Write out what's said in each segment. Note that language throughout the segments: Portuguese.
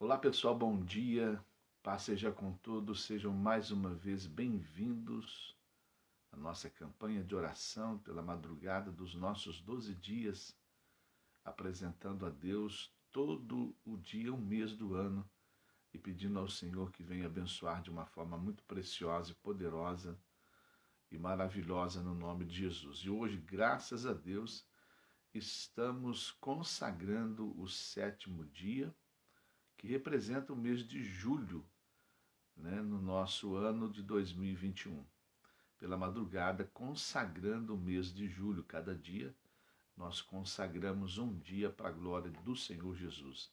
Olá pessoal, bom dia, paz seja com todos, sejam mais uma vez bem-vindos à nossa campanha de oração pela madrugada dos nossos 12 dias, apresentando a Deus todo o dia, um mês do ano e pedindo ao Senhor que venha abençoar de uma forma muito preciosa e poderosa e maravilhosa no nome de Jesus. E hoje, graças a Deus, estamos consagrando o 7º dia, que representa o mês de julho, no nosso ano de 2021. Pela madrugada, consagrando o mês de julho. Cada dia nós consagramos um dia para a glória do Senhor Jesus.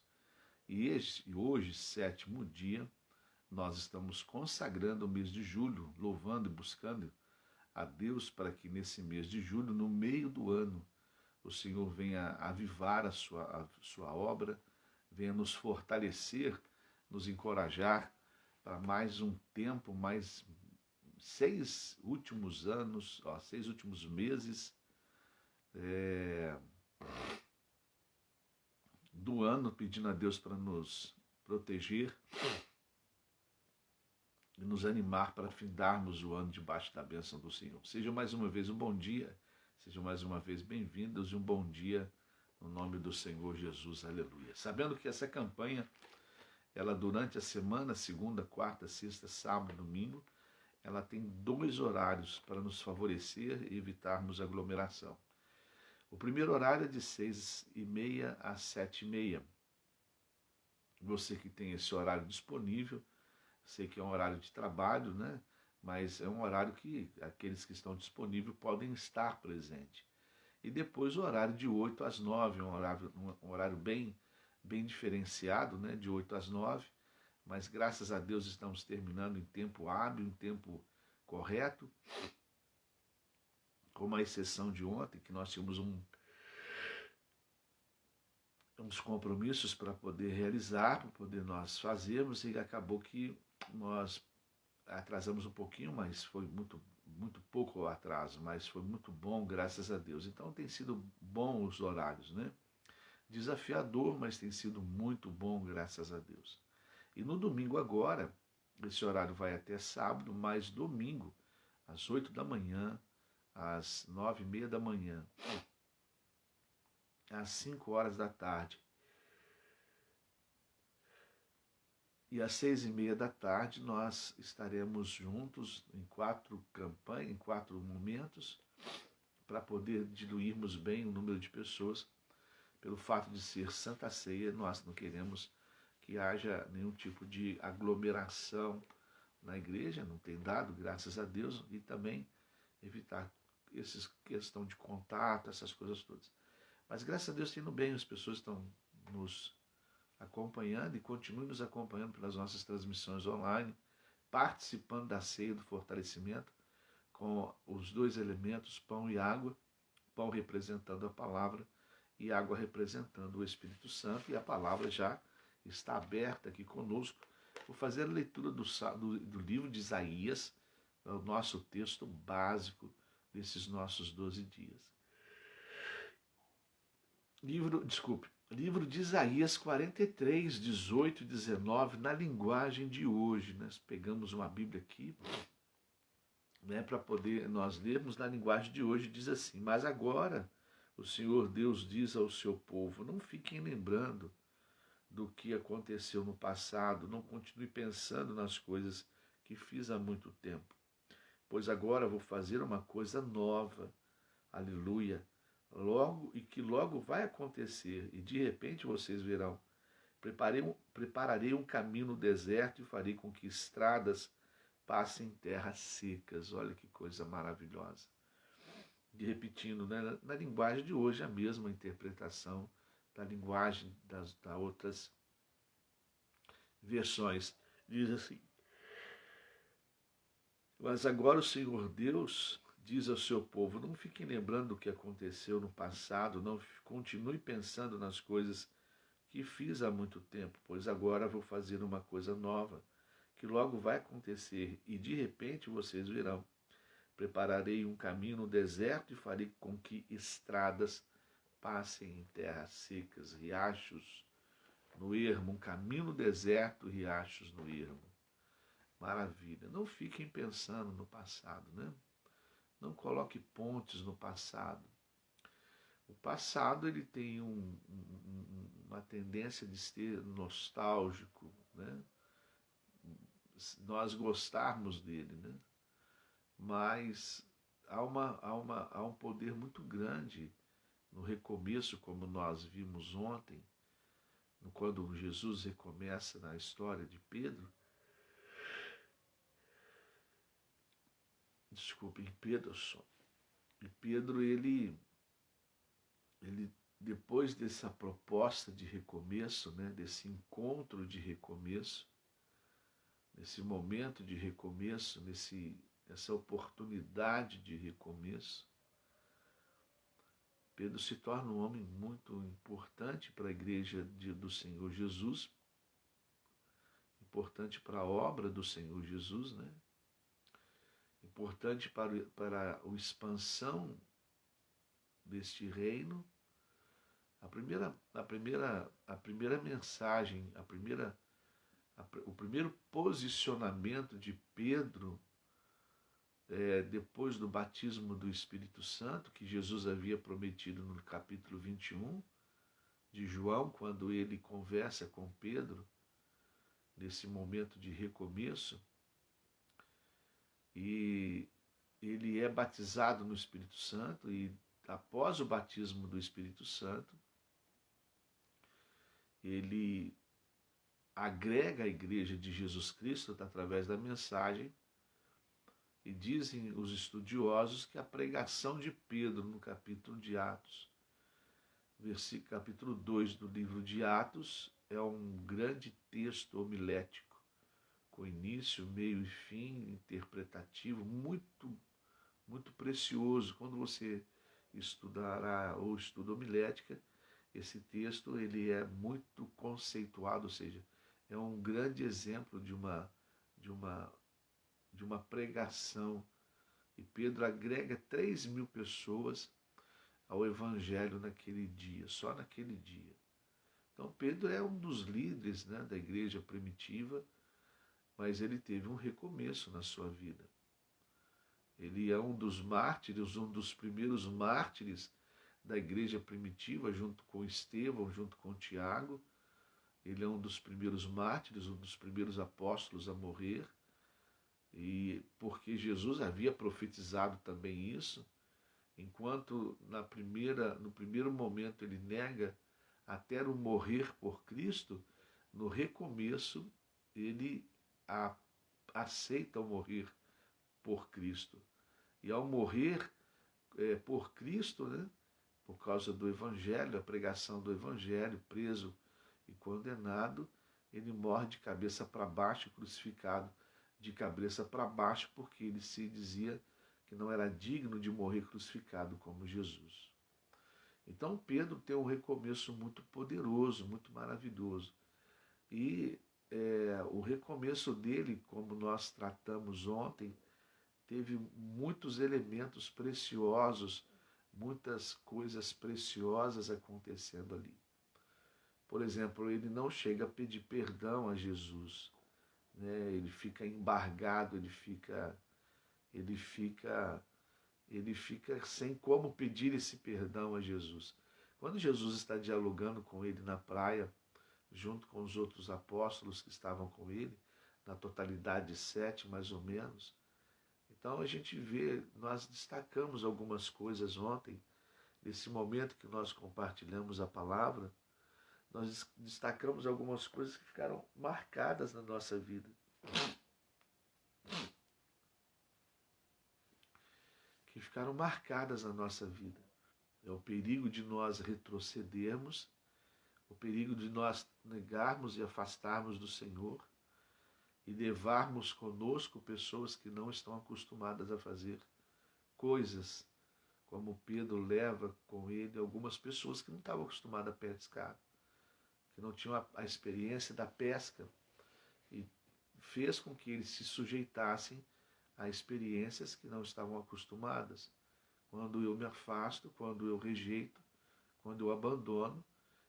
E hoje, 7º dia, nós estamos consagrando o mês de julho, louvando e buscando a Deus para que nesse mês de julho, no meio do ano, o Senhor venha avivar a sua obra, venha nos fortalecer, nos encorajar para mais um tempo, mais 6 últimos anos, 6 últimos meses do ano, pedindo a Deus para nos proteger e nos animar para findarmos o ano debaixo da bênção do Senhor. Seja mais uma vez um bom dia, sejam mais uma vez bem-vindos e um bom dia no nome do Senhor Jesus, aleluia. Sabendo que essa campanha, ela durante a semana, segunda, quarta, sexta, sábado, domingo, ela tem 2 horários para nos favorecer e evitarmos aglomeração. O primeiro horário é de 6h30 às 7h30. Você que tem esse horário disponível, sei que é um horário de trabalho, né? Mas é um horário que aqueles que estão disponíveis podem estar presentes. E depois o horário de 8 às 9, um horário bem diferenciado, né? De 8 às 9, mas graças a Deus estamos terminando em tempo hábil, em tempo correto, com uma exceção de ontem, que nós tínhamos uns compromissos para poder realizar, para poder nós fazermos, e acabou que nós atrasamos um pouquinho, mas foi muito pouco o atraso, mas foi muito bom, graças a Deus. Então tem sido bom os horários, né? Desafiador, mas tem sido muito bom, graças a Deus. E no domingo agora, esse horário vai até sábado, mas domingo, às 8 da manhã, às 9h30 da manhã, às 5 horas da tarde e às 6h30 da tarde, nós estaremos juntos em 4 campanhas, em 4 momentos, para poder diluirmos bem o número de pessoas. Pelo fato de ser Santa Ceia, nós não queremos que haja nenhum tipo de aglomeração na igreja, não tem dado, graças a Deus, e também evitar essa questão de contato, essas coisas todas. Mas graças a Deus tem indo bem, as pessoas estão nos acompanhando e continuem nos acompanhando pelas nossas transmissões online, participando da ceia do fortalecimento com os 2 elementos, pão e água, pão representando a palavra e água representando o Espírito Santo, e a palavra já está aberta aqui conosco. Vou fazer a leitura do livro de Isaías, o nosso texto básico desses nossos 12 dias. Livro de Isaías 43, 18 e 19, na linguagem de hoje. Nós pegamos uma Bíblia aqui, para poder nós lermos na linguagem de hoje. Diz assim: mas agora o Senhor Deus diz ao seu povo, não fiquem lembrando do que aconteceu no passado, não continue pensando nas coisas que fiz há muito tempo, pois agora vou fazer uma coisa nova, aleluia, logo vai acontecer, e de repente vocês verão. Prepararei um caminho no deserto e farei com que estradas passem em terras secas. Olha que coisa maravilhosa. E repetindo, né, na linguagem de hoje, a mesma interpretação da linguagem das outras versões. Diz assim: mas agora o Senhor Deus diz ao seu povo, não fiquem lembrando do que aconteceu no passado, não continue pensando nas coisas que fiz há muito tempo, pois agora vou fazer uma coisa nova, que logo vai acontecer, e de repente vocês verão. Prepararei um caminho no deserto e farei com que estradas passem em terras secas, riachos no ermo, um caminho no deserto, riachos no ermo. Maravilha. Não fiquem pensando no passado, né? Não coloque pontes no passado. O passado ele tem uma tendência de ser nostálgico, né? Nós gostarmos dele, né? Mas há um poder muito grande no recomeço, como nós vimos ontem, quando Jesus recomeça na história de Pedro. Desculpem, Pedro só. E Pedro, ele depois dessa proposta de recomeço, né, desse encontro de recomeço, nesse momento de recomeço, essa oportunidade de recomeço, Pedro se torna um homem muito importante para a igreja do Senhor Jesus, importante para a obra do Senhor Jesus, né? Importante para a expansão deste reino. A primeira mensagem, o primeiro posicionamento de Pedro, depois do batismo do Espírito Santo, que Jesus havia prometido no capítulo 21 de João, quando ele conversa com Pedro, nesse momento de recomeço, e ele é batizado no Espírito Santo, e após o batismo do Espírito Santo, ele agrega a igreja de Jesus Cristo através da mensagem, e dizem os estudiosos que a pregação de Pedro no capítulo de Atos, capítulo 2 do livro de Atos, é um grande texto homilético, com início, meio e fim, interpretativo, muito, muito precioso. Quando você estudará ou estuda homilética, esse texto ele é muito conceituado, ou seja, é um grande exemplo de uma pregação. E Pedro agrega 3.000 pessoas ao evangelho naquele dia, só naquele dia. Então Pedro é um dos líderes, né, da igreja primitiva, mas ele teve um recomeço na sua vida. Ele é um dos mártires, um dos primeiros mártires da igreja primitiva, junto com Estevão, junto com Tiago. Ele é um dos primeiros mártires, um dos primeiros apóstolos a morrer, e porque Jesus havia profetizado também isso, enquanto no primeiro momento ele nega até o morrer por Cristo, no recomeço ele aceita o morrer por Cristo. E ao morrer por Cristo, né, por causa do Evangelho, a pregação do Evangelho, preso e condenado, ele morre de cabeça para baixo, crucificado de cabeça para baixo, porque ele se dizia que não era digno de morrer crucificado como Jesus. Então Pedro tem um recomeço muito poderoso, muito maravilhoso. E o recomeço dele, como nós tratamos ontem, teve muitos elementos preciosos, muitas coisas preciosas acontecendo ali. Por exemplo, ele não chega a pedir perdão a Jesus, né? Ele fica embargado, ele fica sem como pedir esse perdão a Jesus. Quando Jesus está dialogando com ele na praia, junto com os outros apóstolos que estavam com ele, na totalidade 7 mais ou menos, então a gente vê, nós destacamos algumas coisas ontem, nesse momento que nós compartilhamos a palavra, nós destacamos algumas coisas que ficaram marcadas na nossa vida. Que ficaram marcadas na nossa vida. É o perigo de nós retrocedermos, o perigo de nós negarmos e afastarmos do Senhor e levarmos conosco pessoas que não estão acostumadas a fazer coisas, como Pedro leva com ele algumas pessoas que não estavam acostumadas a pescar, que não tinham a experiência da pesca, e fez com que eles se sujeitassem a experiências que não estavam acostumadas. Quando eu me afasto, quando eu rejeito, quando eu abandono,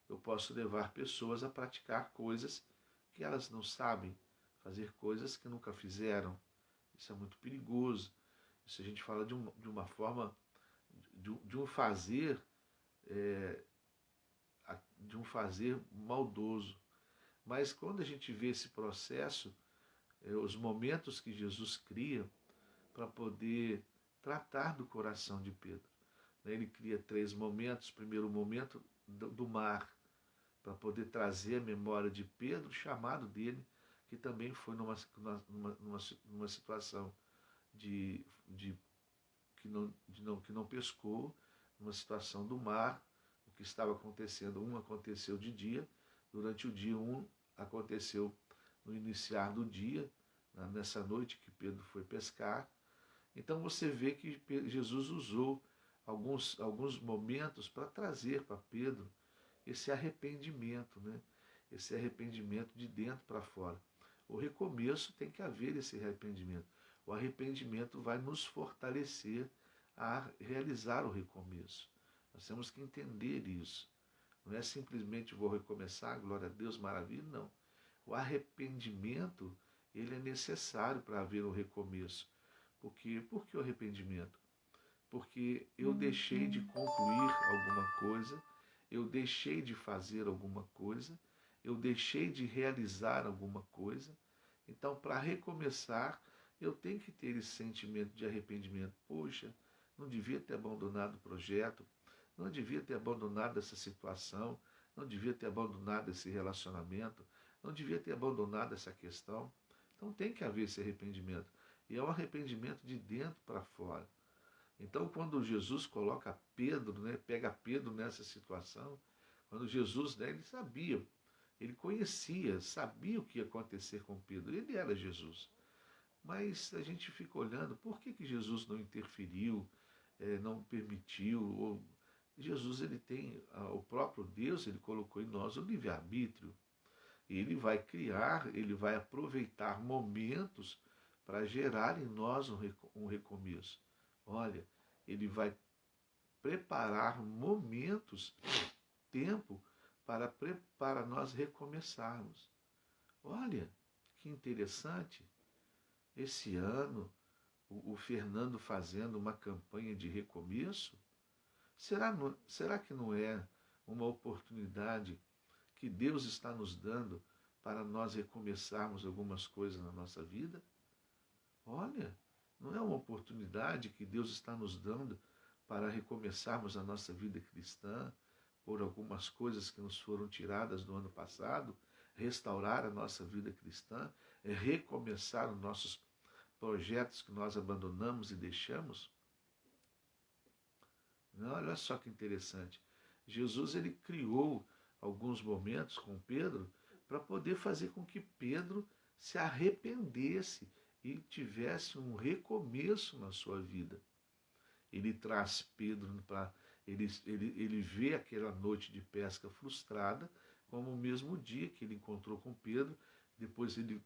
eu posso levar pessoas a praticar coisas que elas não sabem, fazer coisas que nunca fizeram. Isso é muito perigoso. Isso a gente fala de uma forma, de um fazer, é, de um fazer maldoso. Mas quando a gente vê esse processo, os momentos que Jesus cria para poder tratar do coração de Pedro. Ele cria 3 momentos. Primeiro momento do mar, para poder trazer a memória de Pedro, o chamado dele, que também foi numa situação que não pescou, numa situação do mar. O que estava acontecendo, aconteceu de dia, durante o dia aconteceu no iniciar do dia, nessa noite que Pedro foi pescar. Então você vê que Jesus usou alguns momentos para trazer para Pedro esse arrependimento, né? Esse arrependimento de dentro para fora. O recomeço tem que haver esse arrependimento. O arrependimento vai nos fortalecer a realizar o recomeço. Nós temos que entender isso. Não é simplesmente vou recomeçar, glória a Deus, maravilha, não. O arrependimento, ele é necessário para haver um recomeço. Por que o arrependimento? Porque eu deixei de concluir alguma coisa, eu deixei de fazer alguma coisa, eu deixei de realizar alguma coisa. Então, para recomeçar, eu tenho que ter esse sentimento de arrependimento. Poxa, não devia ter abandonado o projeto, não devia ter abandonado essa situação, não devia ter abandonado esse relacionamento, não devia ter abandonado essa questão. Então tem que haver esse arrependimento. E é um arrependimento de dentro para fora. Então, quando Jesus coloca Pedro, né, pega Pedro nessa situação, quando Jesus, né, ele sabia, ele conhecia, sabia o que ia acontecer com Pedro, ele era Jesus. Mas a gente fica olhando, por que Jesus não interferiu, não permitiu? Jesus, ele tem, o próprio Deus, ele colocou em nós o livre-arbítrio. Ele vai criar, ele vai aproveitar momentos para gerar em nós um recomeço. Olha, ele vai preparar momentos, tempo, para nós recomeçarmos. Olha, que interessante. Esse ano, o Fernando fazendo uma campanha de recomeço, será que não é uma oportunidade que Deus está nos dando para nós recomeçarmos algumas coisas na nossa vida? Olha, não é uma oportunidade que Deus está nos dando para recomeçarmos a nossa vida cristã, por algumas coisas que nos foram tiradas no ano passado, restaurar a nossa vida cristã, recomeçar os nossos projetos que nós abandonamos e deixamos? Não, olha só que interessante. Jesus, ele criou alguns momentos com Pedro para poder fazer com que Pedro se arrependesse e tivesse um recomeço na sua vida. Ele traz Pedro para... Ele vê aquela noite de pesca frustrada como o mesmo dia que ele encontrou com Pedro. Depois ele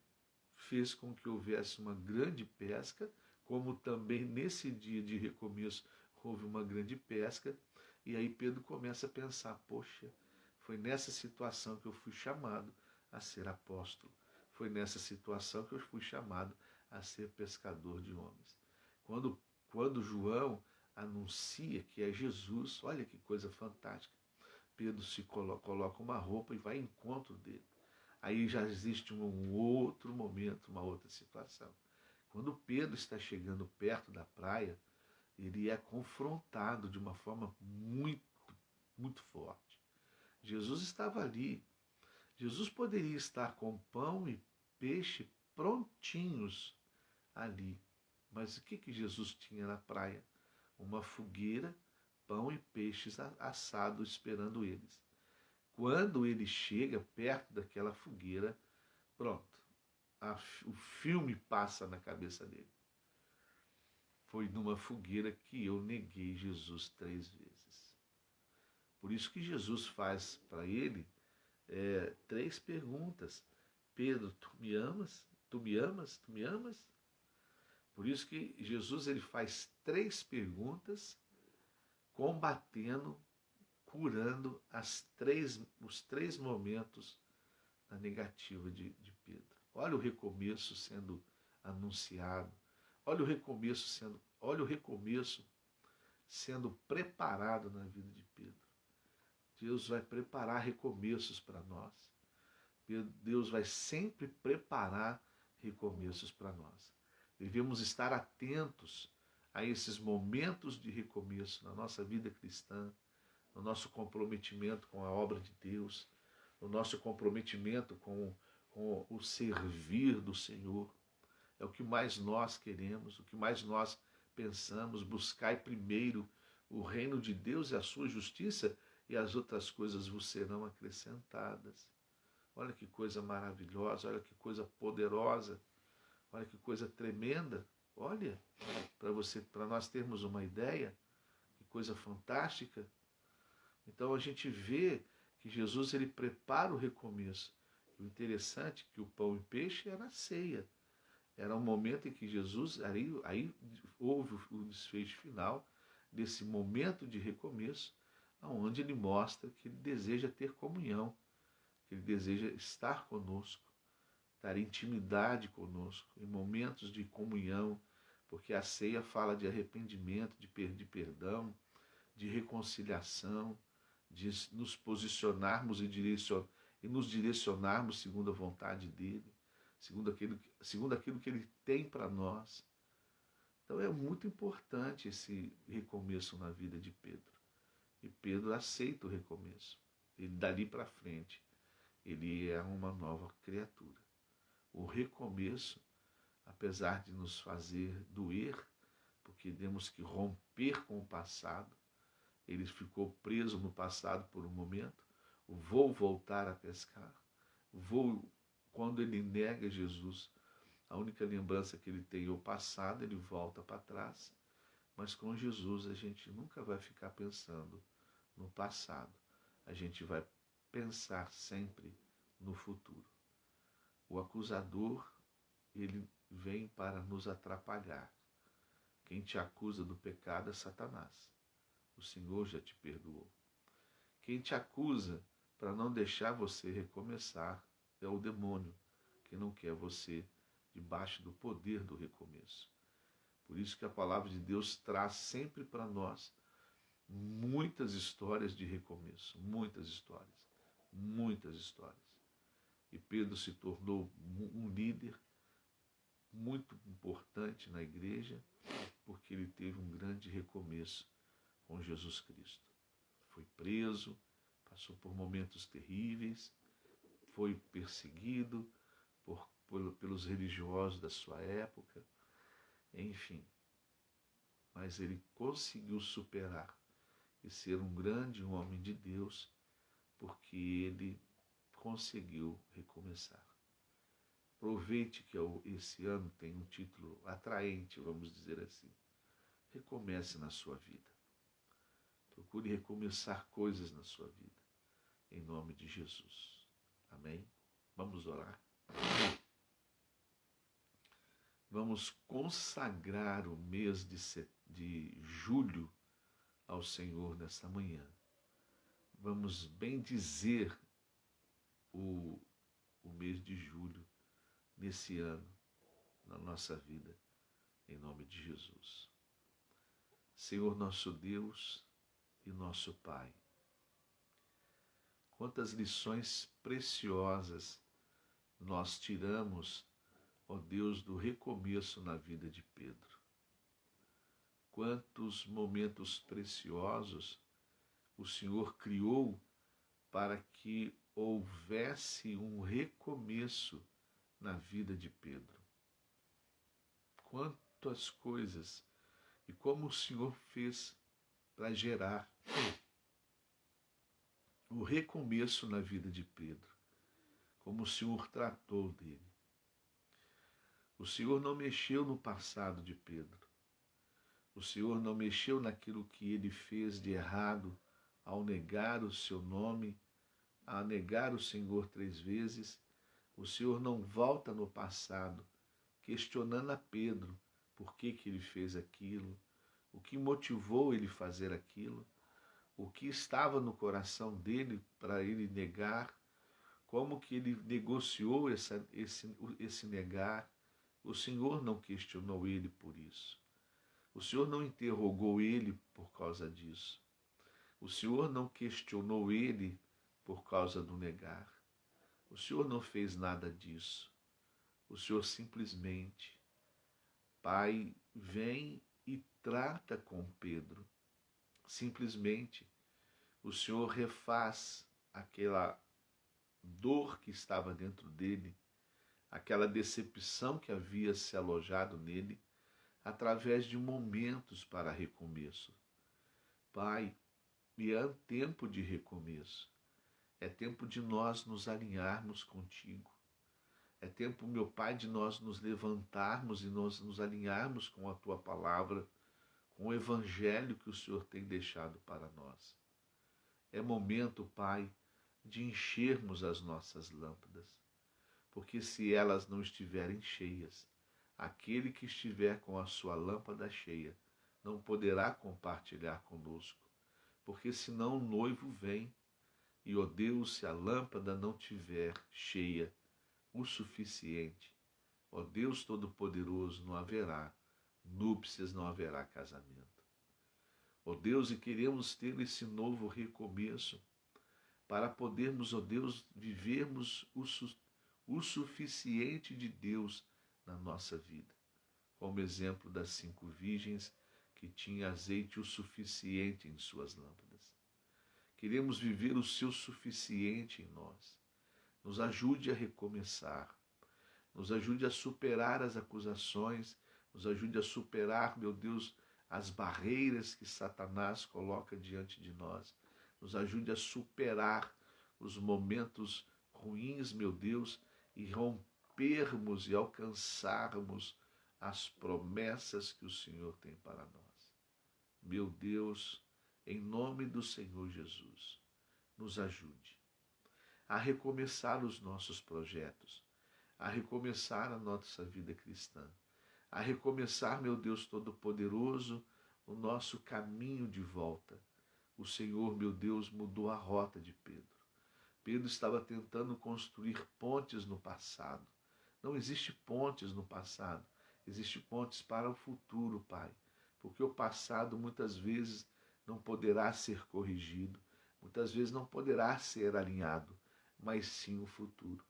fez com que houvesse uma grande pesca, como também nesse dia de recomeço houve uma grande pesca. E aí Pedro começa a pensar, poxa, foi nessa situação que eu fui chamado a ser apóstolo. Foi nessa situação que eu fui chamado a ser pescador de homens. Quando João anuncia que é Jesus, olha que coisa fantástica. Pedro se coloca uma roupa e vai ao encontro dele. Aí já existe um outro momento, uma outra situação. Quando Pedro está chegando perto da praia, ele é confrontado de uma forma muito, muito forte. Jesus estava ali. Jesus poderia estar com pão e peixe prontinhos ali. Mas o que Jesus tinha na praia? Uma fogueira, pão e peixes assados esperando eles. Quando ele chega perto daquela fogueira, pronto, o filme passa na cabeça dele. Foi numa fogueira que eu neguei Jesus 3 vezes. Por isso que Jesus faz para ele 3 perguntas. Pedro, tu me amas? Tu me amas? Tu me amas? Por isso que Jesus ele faz 3 perguntas combatendo curando os três momentos da negativa de Pedro. Olha o recomeço sendo anunciado. Olha o recomeço sendo preparado na vida de Pedro. Deus vai preparar recomeços para nós. Deus vai sempre preparar recomeços para nós. Devemos estar atentos a esses momentos de recomeço na nossa vida cristã, no nosso comprometimento com a obra de Deus, no nosso comprometimento com o servir do Senhor. É o que mais nós queremos, o que mais nós pensamos. Buscai primeiro o reino de Deus e a sua justiça, e as outras coisas vos serão acrescentadas. Olha que coisa maravilhosa, olha que coisa poderosa, olha que coisa tremenda. Olha, para nós termos uma ideia, que coisa fantástica. Então a gente vê que Jesus ele prepara o recomeço. O interessante é que o pão e peixe era a ceia. Era um momento em que Jesus, aí houve o desfecho final desse momento de recomeço, onde ele mostra que ele deseja ter comunhão, que ele deseja estar conosco, estar em intimidade conosco, em momentos de comunhão, porque a ceia fala de arrependimento, de perdão, de reconciliação, de nos posicionarmos e nos direcionarmos segundo a vontade dele, segundo aquilo que ele tem para nós. Então é muito importante esse recomeço na vida de Pedro. E Pedro aceita o recomeço. Ele dali para frente, ele é uma nova criatura. O recomeço, apesar de nos fazer doer, porque temos que romper com o passado, ele ficou preso no passado por um momento, vou voltar a pescar, quando ele nega Jesus, a única lembrança que ele tem é o passado, ele volta para trás, mas com Jesus a gente nunca vai ficar pensando no passado, a gente vai pensar sempre no futuro. O acusador, ele vem para nos atrapalhar. Quem te acusa do pecado é Satanás. O Senhor já te perdoou. Quem te acusa para não deixar você recomeçar é o demônio, que não quer você debaixo do poder do recomeço. Por isso que a palavra de Deus traz sempre para nós muitas histórias de recomeço, muitas histórias. E Pedro se tornou um líder muito importante na igreja, porque ele teve um grande recomeço com Jesus Cristo. Foi preso, passou por momentos terríveis, foi perseguido pelos religiosos da sua época, enfim. Mas ele conseguiu superar e ser um grande homem de Deus, porque ele conseguiu recomeçar. Aproveite que esse ano tem um título atraente, vamos dizer assim. Recomece na sua vida. Procure recomeçar coisas na sua vida, em nome de Jesus. Amém? Vamos orar. Vamos consagrar o mês de julho ao Senhor nessa manhã. Vamos bendizer o mês de julho nesse ano, na nossa vida, em nome de Jesus. Senhor nosso Deus e nosso Pai, quantas lições preciosas nós tiramos, ó Deus, do recomeço na vida de Pedro. Quantos momentos preciosos o Senhor criou para que houvesse um recomeço na vida de Pedro. Quantas coisas e como o Senhor fez para gerar o recomeço na vida de Pedro, como o Senhor tratou dele. O Senhor não mexeu no passado de Pedro. O Senhor não mexeu naquilo que ele fez de errado ao negar o seu nome, a negar o Senhor 3 vezes. O Senhor não volta no passado, questionando a Pedro por que ele fez aquilo, o que motivou ele fazer aquilo. o que estava no coração dele para ele negar, como que ele negociou esse negar. O Senhor não questionou ele por isso. O Senhor não interrogou ele por causa disso. O Senhor não questionou ele por causa do negar. O Senhor não fez nada disso. O Senhor simplesmente, Pai, vem e trata com Pedro. Simplesmente, o Senhor refaz aquela dor que estava dentro dele, aquela decepção que havia se alojado nele, através de momentos para recomeço. Pai, e é tempo de recomeço. É tempo de nós nos alinharmos contigo. É tempo, meu Pai, de nós nos levantarmos e nós nos alinharmos com a Tua palavra, com o Evangelho que o Senhor tem deixado para nós. É momento, Pai, de enchermos as nossas lâmpadas, porque se elas não estiverem cheias, aquele que estiver com a sua lâmpada cheia não poderá compartilhar conosco, porque senão o noivo vem e, ó Deus, se a lâmpada não tiver cheia o suficiente, ó Deus Todo-Poderoso, não haverá núpcias, não haverá casamento. Ó Deus, e queremos ter esse novo recomeço para podermos, ó Deus, vivermos o suficiente de Deus na nossa vida. Como exemplo das 5 virgens que tinham azeite o suficiente em suas lâmpadas. Queremos viver o seu suficiente em nós. Nos ajude a recomeçar. Nos ajude a superar as acusações. Nos ajude a superar, meu Deus, as barreiras que Satanás coloca diante de nós. Nos ajude a superar os momentos ruins, meu Deus, e rompermos e alcançarmos as promessas que o Senhor tem para nós. Meu Deus, em nome do Senhor Jesus, nos ajude a recomeçar os nossos projetos, a recomeçar a nossa vida cristã, a recomeçar, meu Deus Todo-Poderoso, o nosso caminho de volta. O Senhor, meu Deus, mudou a rota de Pedro. Pedro estava tentando construir pontes no passado. Não existe pontes no passado, existe pontes para o futuro, Pai, porque o passado muitas vezes não poderá ser corrigido, muitas vezes não poderá ser alinhado, mas sim o futuro.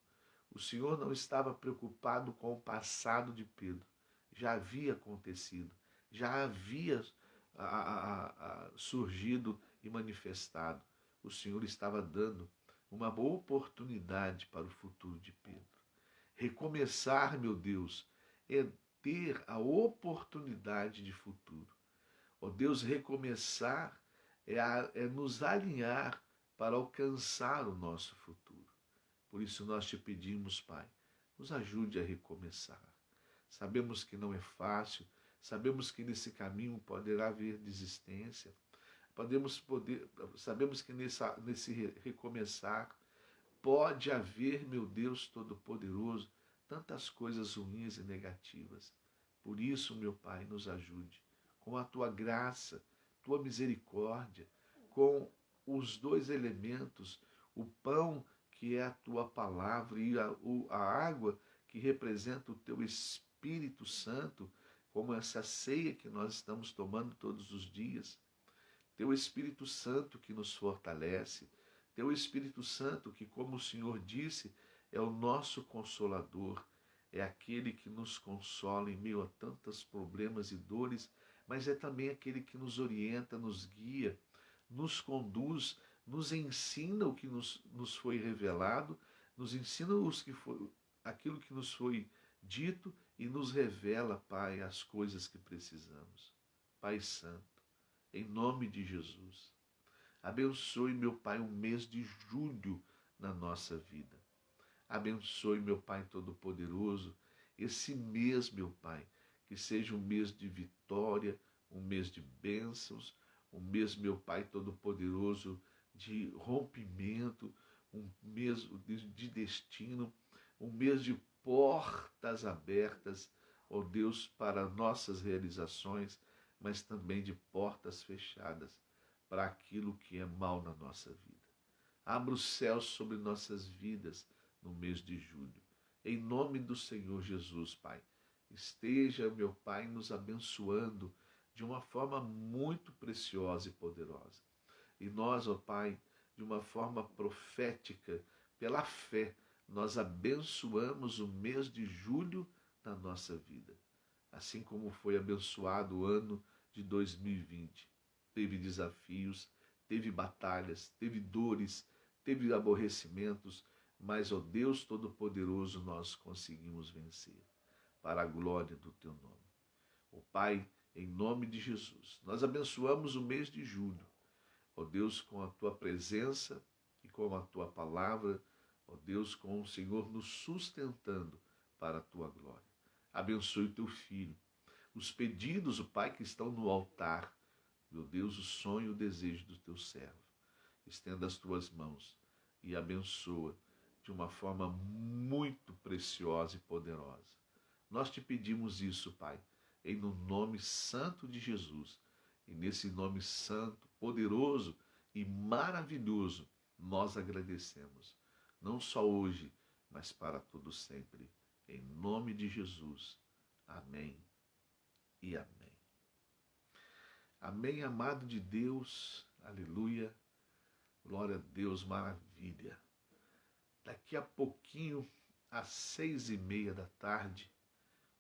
O Senhor não estava preocupado com o passado de Pedro. Já havia acontecido, já havia surgido e manifestado. O Senhor estava dando uma boa oportunidade para o futuro de Pedro. Recomeçar, meu Deus, é ter a oportunidade de futuro. Ó Deus, recomeçar é nos alinhar para alcançar o nosso futuro. Por isso nós te pedimos, Pai, nos ajude a recomeçar. Sabemos que não é fácil, sabemos que nesse caminho poderá haver desistência, sabemos que nesse recomeçar pode haver, meu Deus Todo-Poderoso, tantas coisas ruins e negativas. Por isso, meu Pai, nos ajude com a Tua graça, Tua misericórdia, com os 2 elementos, o pão que é a Tua palavra e a água que representa o Teu Espírito Santo, como essa ceia que nós estamos tomando todos os dias. Teu Espírito Santo que nos fortalece, Teu Espírito Santo que, como o Senhor disse, é o nosso consolador, é aquele que nos consola em meio a tantos problemas e dores, mas é também aquele que nos orienta, nos guia, nos conduz, nos ensina o que nos foi revelado, nos ensina aquilo que nos foi dito e nos revela, Pai, as coisas que precisamos. Pai Santo, em nome de Jesus, abençoe, meu Pai, o mês de julho na nossa vida. Abençoe, meu Pai Todo-Poderoso, esse mês, meu Pai, que seja um mês de vitória, um mês de bênçãos, um mês, meu Pai Todo-Poderoso, de rompimento, um mês de destino, um mês de portas abertas, ó Deus, para nossas realizações, mas também de portas fechadas, para aquilo que é mal na nossa vida. Abra os céus sobre nossas vidas no mês de julho. Em nome do Senhor Jesus, Pai. Esteja, meu Pai, nos abençoando de uma forma muito preciosa e poderosa. E nós, ó Pai, de uma forma profética, pela fé, nós abençoamos o mês de julho na nossa vida. Assim como foi abençoado o ano de 2020. Teve desafios, teve batalhas, teve dores, teve aborrecimentos, mas, ó Deus Todo-Poderoso, nós conseguimos vencer, para a glória do Teu nome. Ó Pai, em nome de Jesus, nós abençoamos o mês de julho, ó Deus, com a Tua presença e com a Tua palavra, ó Deus, com o Senhor nos sustentando para a Tua glória. Abençoe o Teu Filho, os pedidos, ó Pai, que estão no altar, meu Deus, o sonho e o desejo do Teu servo. Estenda as Tuas mãos e abençoa de uma forma muito preciosa e poderosa. Nós te pedimos isso, Pai, em no nome santo de Jesus. E nesse nome santo, poderoso e maravilhoso, nós agradecemos. Não só hoje, mas para todo sempre. Em nome de Jesus. Amém e amém. Amém, amado de Deus. Aleluia. Glória a Deus, maravilha. Daqui a pouquinho, às 6:30 da tarde,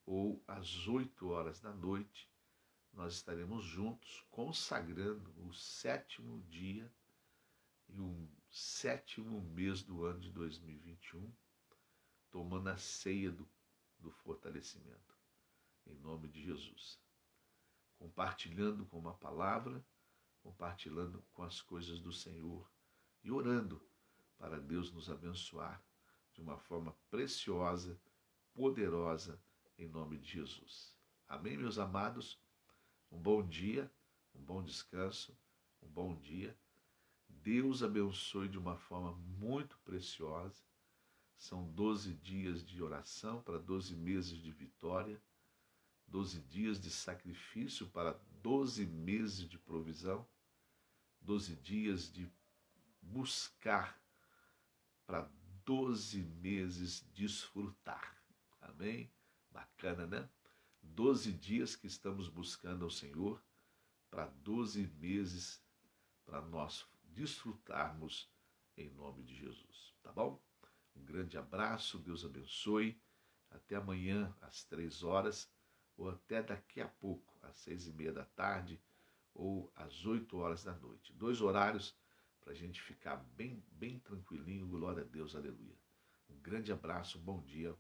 ou às 8 horas da noite, nós estaremos juntos consagrando o 7º dia e o 7º mês do ano de 2021, tomando a ceia do fortalecimento, em nome de Jesus. Compartilhando com uma palavra, compartilhando com as coisas do Senhor e orando para Deus nos abençoar de uma forma preciosa, poderosa, em nome de Jesus. Amém, meus amados? Um bom dia, um bom descanso, um bom dia. Deus abençoe de uma forma muito preciosa. São 12 dias de oração para 12 meses de vitória, 12 dias de sacrifício para 12 meses de provisão, 12 dias de buscar para 12 meses desfrutar. Amém? Bacana, né? 12 dias que estamos buscando ao Senhor para 12 meses para nós desfrutarmos em nome de Jesus. Tá bom? Um grande abraço, Deus abençoe. Até amanhã às 3 horas ou até daqui a pouco às 6:30 da tarde ou às 8 horas da noite. 2 horários para a gente ficar bem tranquilinho. Glória a Deus, aleluia. Um grande abraço, um bom dia.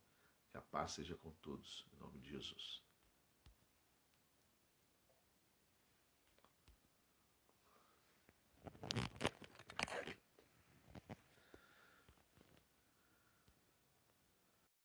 Que a paz seja com todos, em nome de Jesus.